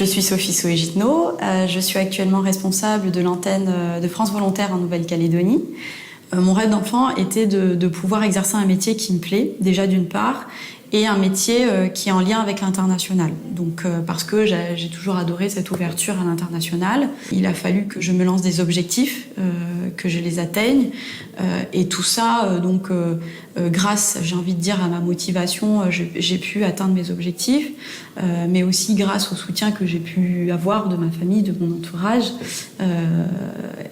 Je suis Sophie Soegitno, je suis actuellement responsable de l'antenne de France Volontaire en Nouvelle-Calédonie. Mon rêve d'enfant était de pouvoir exercer un métier qui me plaît, déjà d'une part, et un métier qui est en lien avec l'international. Donc parce que j'ai toujours adoré cette ouverture à l'international. Il a fallu que je me lance des objectifs, que je les atteigne, et tout ça grâce, j'ai envie de dire, à ma motivation, j'ai pu atteindre mes objectifs, mais aussi grâce au soutien que j'ai pu avoir de ma famille, de mon entourage,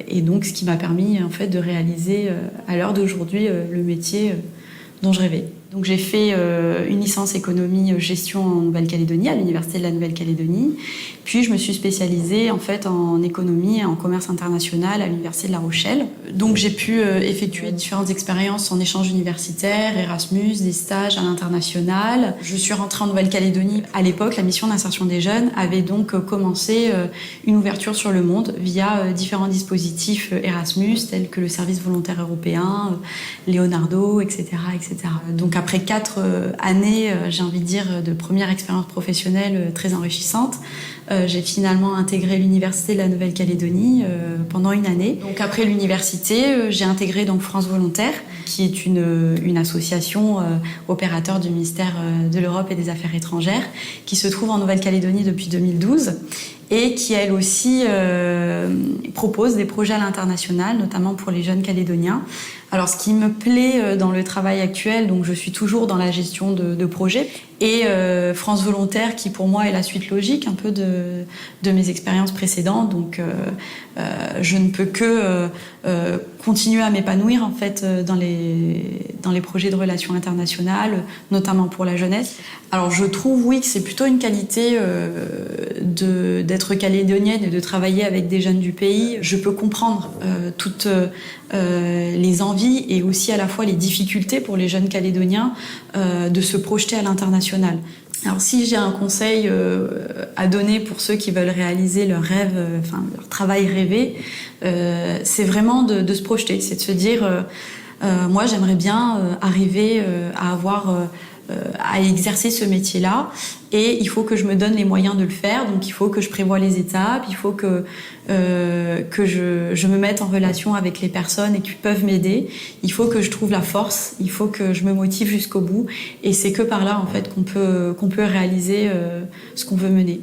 et donc ce qui m'a permis en fait de réaliser à l'heure d'aujourd'hui le métier dont je rêvais. Donc j'ai fait une licence économie-gestion en Nouvelle-Calédonie, à l'Université de la Nouvelle-Calédonie. Puis je me suis spécialisée en fait en économie et en commerce international à l'Université de La Rochelle. Donc j'ai pu effectuer différentes expériences en échange universitaire, Erasmus, des stages à l'international. Je suis rentrée en Nouvelle-Calédonie. À l'époque, la mission d'insertion des jeunes avait donc commencé une ouverture sur le monde via différents dispositifs Erasmus, tels que le service volontaire européen, Leonardo, etc., etc. Donc après 4 années, j'ai envie de dire, de première expérience professionnelle très enrichissante, j'ai finalement intégré l'Université de la Nouvelle-Calédonie pendant une année. Donc après l'université, j'ai intégré donc France Volontaire, qui est une association opérateur du ministère de l'Europe et des Affaires étrangères, qui se trouve en Nouvelle-Calédonie depuis 2012 et qui elle aussi propose des projets à l'international, notamment pour les jeunes calédoniens. Alors ce qui me plaît dans le travail actuel, donc je suis toujours dans la gestion de projets, et France Volontaire qui pour moi est la suite logique un peu de mes expériences précédentes, donc je ne peux que continuer à m'épanouir en fait dans les projets de relations internationales, notamment pour la jeunesse. Alors je trouve oui que c'est plutôt une qualité d'être calédonienne et de travailler avec des jeunes du pays. Je peux comprendre toutes les envies et aussi à la fois les difficultés pour les jeunes calédoniens de se projeter à l'international. Alors si j'ai un conseil à donner pour ceux qui veulent réaliser leur rêve, leur travail rêvé, c'est vraiment de se projeter, c'est de se dire moi j'aimerais bien arriver à exercer ce métier-là, et il faut que je me donne les moyens de le faire, donc il faut que je prévoie les étapes, il faut que je me mette en relation avec les personnes et qui peuvent m'aider, il faut que je trouve la force, il faut que je me motive jusqu'au bout, et c'est que par là en fait qu'on peut réaliser ce qu'on veut mener.